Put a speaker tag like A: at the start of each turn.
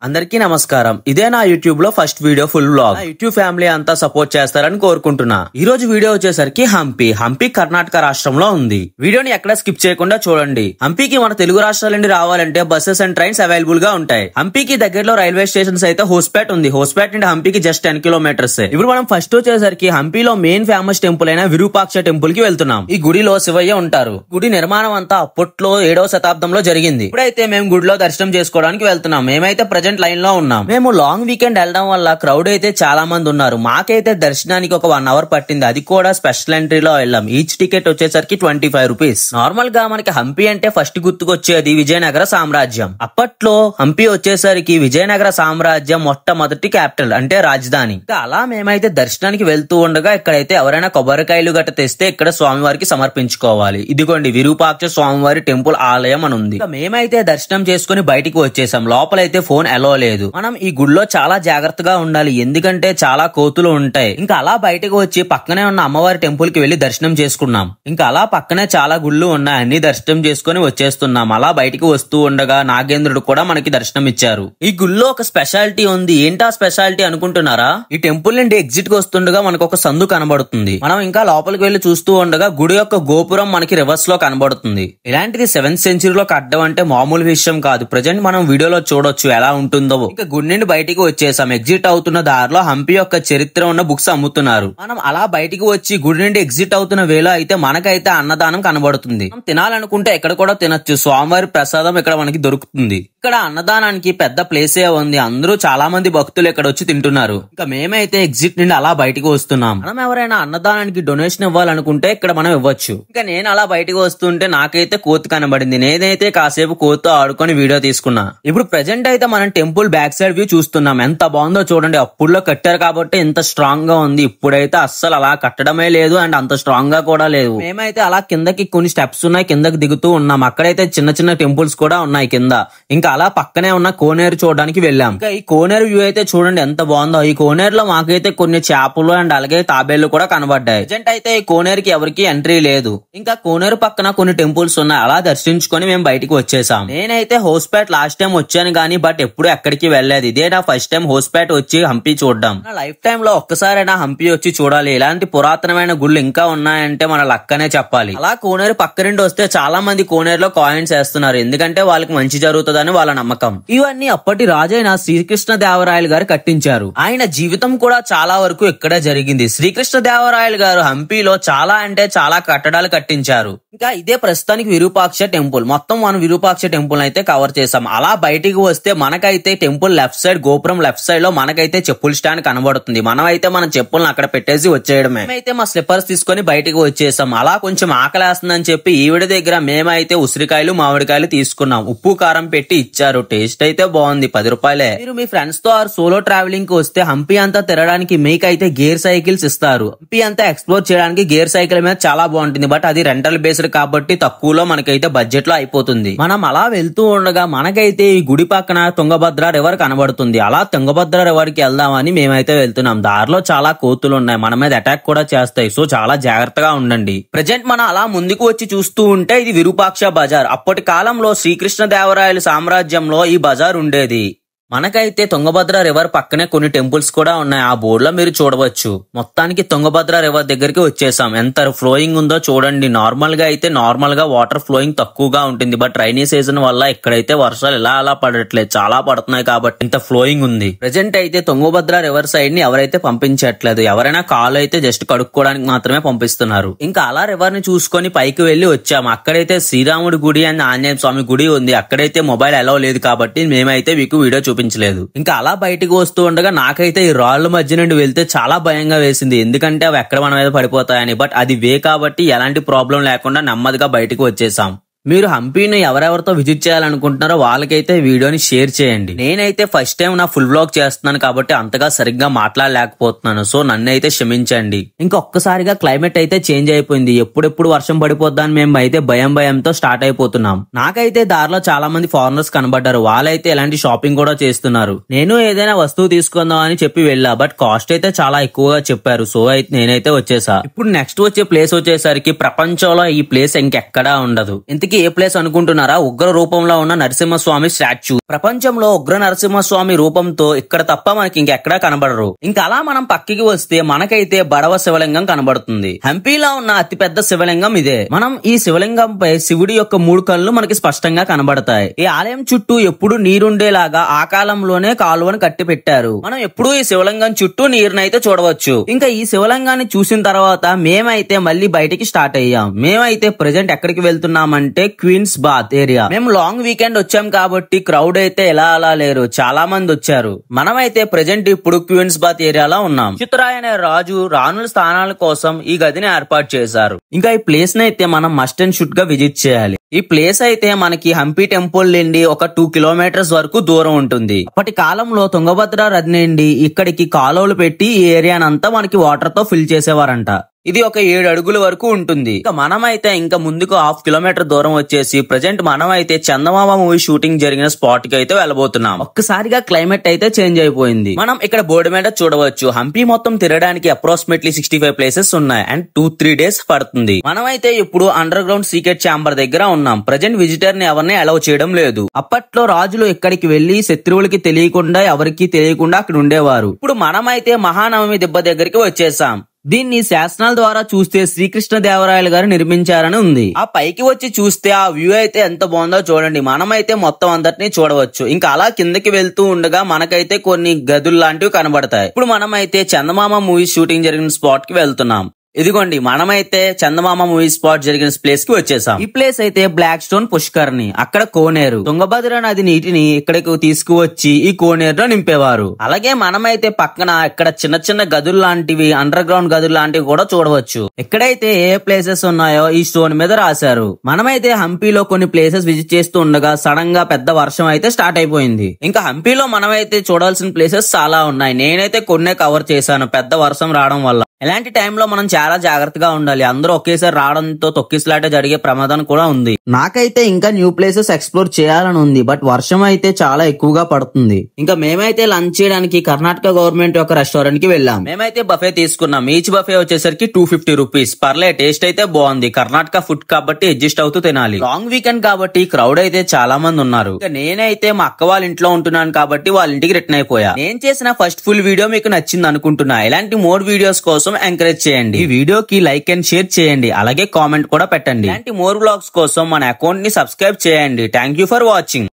A: అందరికీ నమస్కారం. ఇదే నా యూట్యూబ్ లో ఫస్ట్ వీడియో ఫుల్ వ్లాగ్. నా యూట్యూబ్ ఫ్యామిలీ అంతా సపోర్ట్ చేస్తారని కోరుకుంటున్నా. ఈ రోజు వీడియో వచ్చేసరికి హంపి కర్ణాటక రాష్ట్రంలో ఉంది. వీడియోని ఎక్కడ స్కిప్ చేయకుండా చూడండి. హంపికి మన తెలుగు రాష్ట్రాల నుండి రావాలంటే బస్సెస్ అండ్ ట్రైన్స్ అవైలబుల్ గా ఉంటాయి. హంపికి దగ్గరలో రైల్వే స్టేషన్స్ అయితే హోస్పేట్ ఉంది. హోస్పేట్ నుండి హంపికి జస్ట్ 10 కిలోమీటర్స్. ఇప్పుడు మనం ఫస్ట్ వచ్చేసరికి హంపిలో మెయిన్ ఫేమస్ టెంపుల్ అయిన విరూపాక్ష టెంపుల్ కి వెళ్తున్నాం. ఈ గుడిలో శివయ్య ఉంటారు. గుడి నిర్మాణం అంతా అప్పట్లో 7వ శతాబ్దంలో జరిగింది. ఇప్పుడైతే మేము గుడిలో దర్శనం చేసుకోవడానికి వెళ్తున్నాం. మేమైతే లైన్ లో ఉన్నాం. మేము లాంగ్ వీకెండ్ వెళ్ళడం వల్ల క్రౌడ్ అయితే చాలా మంది ఉన్నారు. మాకైతే దర్శనానికి ఒక 1 అవర్ పట్టింది. అది కూడా స్పెషల్ ఎంట్రీలో వెళ్ళాం. ఈచ్ టికెట్ వచ్చేసరికి 25 రూపీస్. నార్మల్ గా మనకి హంపి అంటే ఫస్ట్ గుర్తుకొచ్చేది విజయనగర సామ్రాజ్యం. అప్పట్లో హంపి వచ్చేసరికి విజయనగర సామ్రాజ్యం మొట్టమొదటి క్యాపిటల్ అంటే రాజధాని. అలా మేమైతే దర్శనానికి వెళ్తూ ఉండగా ఇక్కడైతే ఎవరైనా కొబ్బరికాయలు గట్ట తెస్తే ఇక్కడ స్వామివారికి సమర్పించుకోవాలి. ఇదిగోండి విరూపాక్ష స్వామివారి టెంపుల్ ఆలయం అని ఉంది. మేమైతే దర్శనం చేసుకుని బయటికి వచ్చేసాం. లోపలైతే ఫోన్ అలో లేదు. మనం ఈ గుడిలో చాలా జాగ్రత్తగా ఉండాలి. ఎందుకంటే చాలా కోతులు ఉంటాయి. ఇంకా అలా బయటకు వచ్చి పక్కనే ఉన్న అమ్మవారి టెంపుల్ కి వెళ్లి దర్శనం చేసుకున్నాం. ఇంకా అలా పక్కనే చాలా గుళ్ళు ఉన్నాయి. అన్ని దర్శనం చేసుకుని వచ్చేస్తున్నాం. అలా బయటికి వస్తూ ఉండగా నాగేంద్రుడు కూడా మనకి దర్శనం ఇచ్చారు. ఈ గుళ్ళో ఒక స్పెషాలిటీ ఉంది. ఏంటా స్పెషాలిటీ అనుకుంటున్నారా? ఈ టెంపుల్ నుండి ఎగ్జిట్ కి వస్తుండగా మనకు ఒక సందు కనబడుతుంది. మనం ఇంకా లోపలికి వెళ్లి చూస్తూ ఉండగా గుడి యొక్క గోపురం మనకి రివర్స్ లో కనబడుతుంది. ఇలాంటిది 7th సెంచరీలో కట్టడం అంటే మామూలు విషయం కాదు. ప్రజెంట్ మనం వీడియోలో చూడొచ్చు ఎలా ఉంటుందో. ఇంకా గుడి నుండి బయటికి వచ్చేసాం. ఎగ్జిట్ అవుతున్న దారిలో హంపి యొక్క చరిత్ర ఉన్న బుక్స్ అమ్ముతున్నారు. మనం అలా బయటికి వచ్చి గుడి నుండి ఎగ్జిట్ అవుతున్న వేళ అయితే మనకైతే అన్నదానం కనబడుతుంది. మనం తినాలనుకుంటే ఎక్కడ కూడా తినొచ్చు. స్వామివారి ప్రసాదం ఇక్కడ మనకి దొరుకుతుంది. ఇక్కడ అన్నదానానికి పెద్ద ప్లేసే ఉంది. అందరూ చాలా మంది భక్తులు ఇక్కడ వచ్చి తింటున్నారు. ఇంకా మేమైతే ఎగ్జిట్ నుండి అలా బయటికి వస్తున్నాం. మనం ఎవరైనా అన్నదానానికి డొనేషన్ ఇవ్వాలనుకుంటే ఇక్కడ మనం ఇవ్వచ్చు. ఇంకా నేను అలా బయటికి వస్తుంటే నాకైతే కోతి కనబడింది. నేనైతే కాసేపు కోతితో ఆడుకొని వీడియో తీసుకున్నా. ఇప్పుడు ప్రెజెంట్ అయితే మనం టెంపుల్ బ్యాక్ సైడ్ వ్యూ చూస్తున్నాం. ఎంత బాగుందో చూడండి. అప్పుడులో కట్టారు కాబట్టి ఎంత స్ట్రాంగ్ గా ఉంది. ఇప్పుడైతే అస్సలు అలా కట్టడమే లేదు అండ్ అంత స్ట్రాంగ్ గా కూడా లేదు. మేమైతే అలా కిందకి కొన్ని స్టెప్స్ ఉన్నాయి. కిందకి దిగుతూ ఉన్నాం. అక్కడైతే చిన్న చిన్న టెంపుల్స్ కూడా ఉన్నాయి కింద. ఇంకా అలా పక్కనే ఉన్న కోనేరు చూడడానికి వెళ్ళాం. ఇంకా ఈ కోనేరు వ్యూ అయితే చూడండి ఎంత బాగుందో. ఈ కోనేరులో మాకైతే కొన్ని చేపలు అండ్ అలాగే తాబేళ్లు కూడా కనబడ్డాయి. ప్రజెంట్ అయితే ఈ కోనేరుకి ఎవరికి ఎంట్రీ లేదు. ఇంకా కోనేరు పక్కన కొన్ని టెంపుల్స్ ఉన్నాయి. అలా దర్శించుకొని మేము బయటికి వచ్చేసాం. నేనైతే హోస్పేట్ లాస్ట్ టైం వచ్చాను కానీ బట్ ఎప్పుడు ఎక్కడికి వెళ్ళలేదు. ఇదే నా ఫస్ట్ టైం హోస్పేట్ వచ్చి హంపి చూడడం. నా లైఫ్ టైమ్ లో ఒక్కసారైనా హంపి వచ్చి చూడాలి. ఇలాంటి పురాతనమైన గుళ్ళు ఇంకా ఉన్నాయంటే మన లక్కనే చెప్పాలి. అలా కోనేరు పక్క నుండి వస్తే చాలా మంది కోనేరులో కాయిన్స్ వేస్తున్నారు. ఎందుకంటే వాళ్ళకి మంచి జరుగుతుందని వాళ్ళ నమ్మకం. ఇవన్నీ అప్పటి రాజైన శ్రీకృష్ణ దేవరాయలు గారు కట్టించారు. ఆయన జీవితం కూడా చాలా వరకు ఇక్కడే జరిగింది. శ్రీకృష్ణ దేవరాయలు గారు హంపిలో చాలా అంటే చాలా కట్టడాలు కట్టించారు. ఇంకా ఇదే ప్రస్తుతానికి విరూపాక్ష టెంపుల్. మొత్తం మనం విరూపాక్ష టెంపుల్ అయితే కవర్ చేసాం. అలా బయటికి వస్తే మనకైతే టెంపుల్ లెఫ్ట్ సైడ్ గోపురం లెఫ్ట్ సైడ్ లో మనకైతే చెప్పుల స్టాండ్ కనబడుతుంది. మనమైతే మన చెప్పులను అక్కడ పెట్టేసి వచ్చేయడమే. మేమైతే మా స్లిప్పర్స్ తీసుకొని బయటికి వచ్చేసాం. అలా కొంచెం ఆకలేస్తుందని చెప్పి ఈవిడ దగ్గర మేమైతే ఉసిరికాయలు మామిడికాయలు తీసుకున్నాం. ఉప్పు కారం పెట్టి ఇచ్చారు. టేస్ట్ అయితే బాగుంది. 10 రూపాయలే. మీరు మీ ఫ్రెండ్స్ తో సోలో ట్రావెలింగ్ కి వస్తే హంపి అంతా తిరగడానికి మీకైతే గేర్ సైకిల్స్ ఇస్తారు. హంపి అంతా ఎక్స్ప్లోర్ చేయడానికి గేర్ సైకిల్ మీద చాలా బాగుంటుంది. బట్ అది రెంటల్ బేస్డ్ కాబట్టి తక్కువలో మనకైతే బడ్జెట్ లో అయిపోతుంది. మనం అలా వెళ్తూ ఉండగా మనకైతే ఈ గుడి పక్కన తుంగభద్ర రివర్ కనబడుతుంది. అలా తుంగభద్ర రివర్ కి వెళ్దామని మేమైతే వెళ్తున్నాం. దారిలో చాలా కోతులు ఉన్నాయి. మన మీద అటాక్ కూడా చేస్తాయి. సో చాలా జాగ్రత్తగా ఉండండి. ప్రెజెంట్ మనం అలా ముందుకు వచ్చి చూస్తూ ఉంటే ఇది విరూపాక్ష బజార్. అప్పటి కాలంలో శ్రీకృష్ణ దేవరాయల సామ్రాజ్యంలో ఈ బజార్ ఉండేది. మనకైతే తుంగభద్ర రివర్ పక్కనే కొన్ని టెంపుల్స్ కూడా ఉన్నాయి. ఆ బోర్డు లో మీరు చూడవచ్చు. మొత్తానికి తుంగభద్ర రివర్ దగ్గరికి వచ్చేసాం. ఎంత ఫ్లోయింగ్ ఉందో చూడండి. నార్మల్ గా అయితే నార్మల్ గా వాటర్ ఫ్లోయింగ్ తక్కువగా ఉంటుంది. బట్ రైనీ సీజన్ వల్ల ఇక్కడైతే వర్షాలు ఇలా అలా పడట్లేదు. చాలా పడుతున్నాయి కాబట్టి ఇంత ఫ్లోయింగ్ ఉంది. ప్రెజెంట్ అయితే తుంగభద్ర రివర్ సైడ్ ని ఎవరైతే పంపించట్లేదు. ఎవరైనా కాల్ అయితే జస్ట్ కడుక్కోవడానికి మాత్రమే పంపిస్తున్నారు. ఇంకా అలా రివర్ ని చూసుకొని పైకి వెళ్లి వచ్చాము. అక్కడైతే శ్రీరాముడి గుడి అండ్ ఆంజనేయ స్వామి గుడి ఉంది. అక్కడైతే మొబైల్ అలౌ లేదు కాబట్టి మేమైతే మీకు వీడియో చూపించలేదు. ఇంకా అలా బయటికి వస్తూ ఉండగా నాకైతే ఈ రాళ్ల మధ్య నుండి వెళ్తే చాలా భయంగా వేసింది. ఎందుకంటే అవి ఎక్కడ మన మీద పడిపోతాయని. బట్ అది వే కాబట్టి ఎలాంటి ప్రాబ్లం లేకుండా నెమ్మదిగా బయటికి వచ్చేసాం. మీరు హంపిని ఎవరెవరితో విజిట్ చేయాలనుకుంటున్నారో వాళ్ళకైతే వీడియోని షేర్ చేయండి. నేనైతే ఫస్ట్ టైం నా ఫుల్ వ్లాగ్ చేస్తున్నాను కాబట్టి అంతగా సరిగ్గా మాట్లాడలేకపోతున్నాను. సో నన్ను అయితే క్షమించండి. ఇంకొక్కసారిగా క్లైమేట్ అయితే చేంజ్ అయిపోయింది. ఎప్పుడెప్పుడు వర్షం పడిపోద్దాని మేము అయితే భయంతో స్టార్ట్ అయిపోతున్నాం. నాకైతే దారిలో చాలా మంది ఫారినర్స్ కనబడ్డారు. వాళ్ళైతే ఎలాంటి షాపింగ్ కూడా చేస్తున్నారు. నేను ఏదైనా వస్తువు తీసుకుందాం అని చెప్పి వెళ్ళా. బట్ కాస్ట్ అయితే చాలా ఎక్కువగా చెప్పారు. సో అయితే నేనైతే వచ్చేసా. ఇప్పుడు నెక్స్ట్ వచ్చే ప్లేస్ వచ్చేసరికి ప్రపంచంలో ఈ ప్లేస్ ఇంకెక్కడా ఉండదు. ఇంతకీ ఏ ప్లేస్ అనుకుంటున్నారా? ఉగ్ర రూపంలో ఉన్న నరసింహస్వామి స్టాచ్యూ. ప్రపంచంలో ఉగ్ర నరసింహస్వామి రూపంతో ఇక్కడ తప్ప మనకి ఇంకెక్కడా కనబడరు. ఇంకా అలా మనం పక్కకి వస్తే మనకైతే బడవ శివలింగం కనబడుతుంది. హంపీలో ఉన్న అతిపెద్ద శివలింగం ఇదే. మనం ఈ శివలింగంపై శివుడి యొక్క 3 కళ్ళు మనకి స్పష్టంగా కనబడతాయి. ఈ ఆలయం చుట్టూ ఎప్పుడు నీరుండేలాగా ఆ కాలంలోనే కాలువను కట్టి పెట్టారు. మనం ఎప్పుడూ ఈ శివలింగం చుట్టూ నీరునైతే చూడవచ్చు. ఇంకా ఈ శివలింగాన్ని చూసిన తర్వాత మేమైతే మళ్ళీ బయటికి స్టార్ట్ అయ్యాం. మేమైతే ప్రెజెంట్ ఎక్కడికి వెళ్తున్నామంటే క్వీన్స్ బాత్ ఏరియా. మేము లాంగ్ వీకెండ్ వచ్చాం కాబట్టి క్రౌడ్ అయితే ఎలా అలా లేరు, చాలా మంది వచ్చారు. మనమైతే ప్రెజెంట్ ఇప్పుడు క్వీన్స్ బాత్ ఏరియాలో ఉన్నాం. చిత్రాయ్ అనే రాజు రాణుల స్థానాల కోసం ఈ గదిని ఏర్పాటు చేశారు. ఇంకా ఈ ప్లేస్ ని అయితే మనం మస్ట్ అండ్ షుడ్ గా విజిట్ చేయాలి. ఈ ప్లేస్ అయితే మనకి హంపి టెంపుల్ నుండి ఒక 2 కిలోమీటర్స్ వరకు దూరం ఉంటుంది. అప్పటి కాలంలో తుంగభద్ర నది నుండి ఇక్కడికి కాలువలు పెట్టి ఈ ఏరియానంతా మనకి వాటర్ తో ఫిల్ చేసేవారంట. ఇది ఒక 7 అడుగుల వరకు ఉంటుంది. ఇక మనమైతే ఇంకా ముందుకు 1/2 కిలోమీటర్ దూరం వచ్చేసి ప్రెజెంట్ మనమైతే చందమామ మూవీ షూటింగ్ జరిగిన స్పాట్ కి అయితే వెళ్ళబోతున్నాం. ఒక్కసారిగా క్లైమేట్ అయితే చేంజ్ అయిపోయింది. మనం ఇక్కడ బోర్డు మీద చూడవచ్చు హంపి మొత్తం తిరగడానికి అప్రాక్సిమేట్లీ 65 ప్లేసెస్ ఉన్నాయి అండ్ 2-3 డేస్ పడుతుంది. మనమైతే ఇప్పుడు అండర్ గ్రౌండ్ సీక్రెట్ ఛాంబర్ దగ్గర ఉన్నాం. ప్రెజెంట్ విజిటర్ ని ఎవరిని అలౌ చేయడం లేదు. అప్పట్లో రాజులు ఇక్కడికి వెళ్లి శత్రువులకి తెలియకుండా ఎవరికి తెలియకుండా అక్కడ ఉండేవారు. ఇప్పుడు మనమైతే మహానవమి దిబ్బ దగ్గరికి వచ్చేసాం. దీన్ని శాసనాల ద్వారా చూస్తే శ్రీకృష్ణదేవరాయలు గారు నిర్మించారని ఉంది. ఆ పైకి వచ్చి చూస్తే ఆ వ్యూ అయితే ఎంత బాగుందో చూడండి. మనమైతే మొత్తం అందరినీ చూడవచ్చు. ఇంకా అలా కిందకి వెళ్తూ ఉండగా మనకైతే కొన్ని గదులు లాంటివి కనబడతాయి. ఇప్పుడు మనమైతే చందమామ మూవీ షూటింగ్ జరిగిన స్పాట్ కి వెళ్తున్నాం. ఇదిగోండి మనమైతే చందమామ మూవీ స్పాట్ జరిగిన ప్లేస్ కి వచ్చేసాం. ఈ ప్లేస్ అయితే బ్లాక్ స్టోన్ పుష్కరిణి, అక్కడ కోనేరు. తుంగభద్ర నది నీటిని ఇక్కడికి తీసుకువచ్చి ఈ కోనేరులో నింపేవారు. అలాగే మనమైతే పక్కన ఇక్కడ చిన్న చిన్న గదులు లాంటివి, అండర్ గ్రౌండ్ గదులు లాంటివి కూడా చూడవచ్చు. ఎక్కడైతే ఏ ప్లేసెస్ ఉన్నాయో ఈ స్టోన్ మీద రాశారు. మనమైతే హంపీలో కొన్ని ప్లేసెస్ విజిట్ చేస్తూ ఉండగా సడన్ గా పెద్ద వర్షం అయితే స్టార్ట్ అయిపోయింది. ఇంకా హంపీలో మనమైతే చూడాల్సిన ప్లేసెస్ చాలా ఉన్నాయి. నేనైతే కొన్నే కవర్ చేశాను పెద్ద వర్షం రావడం వల్ల. ఇలాంటి టైంలో మనం చాలా జాగ్రత్తగా ఉండాలి. అందరూ ఒకేసారి రావడంతో తొక్కిసలాట జరిగే ప్రమాదం కూడా ఉంది. నాకైతే ఇంకా న్యూ ప్లేసెస్ ఎక్స్ప్లోర్ చేయాలని ఉంది, బట్ వర్షం అయితే చాలా ఎక్కువగా పడుతుంది. ఇంకా మేమైతే లంచ్ చేయడానికి కర్ణాటక గవర్నమెంట్ యొక్క రెస్టారెంట్ కి వెళ్ళాం. మేమైతే బఫే తీసుకున్నాం. ఈచ్ బఫే వచ్చేసరికి 250 రూపీస్. పర్లే, టేస్ట్ అయితే బాగుంది. కర్ణాటక ఫుడ్ కాబట్టి అడ్జస్ట్ అవుతూ తినాలి. లాంగ్ వీకెండ్ కాబట్టి క్రౌడ్ అయితే చాలా మంది ఉన్నారు. ఇంకా నేనైతే మా అక్క వాళ్ళ ఇంట్లో ఉంటున్నాను కాబట్టి వాళ్ళ ఇంటికి రిటర్న్ అయిపోయా. నేను చేసిన ఫస్ట్ ఫుల్ వీడియో మీకు నచ్చింది అనుకుంటున్నా. ఇలాంటి మోర్ వీడియోస్ కోసం ఎంకరేజ్ చేయండి. ఈ వీడియోకి లైక్ అండ్ షేర్ చేయండి. అలాగే కామెంట్ కూడా పెట్టండి. ఇలాంటి మోర్ వ్లాగ్స్ కోసం మన అకౌంట్ ని సబ్స్క్రైబ్ చేయండి. Thank you for watching.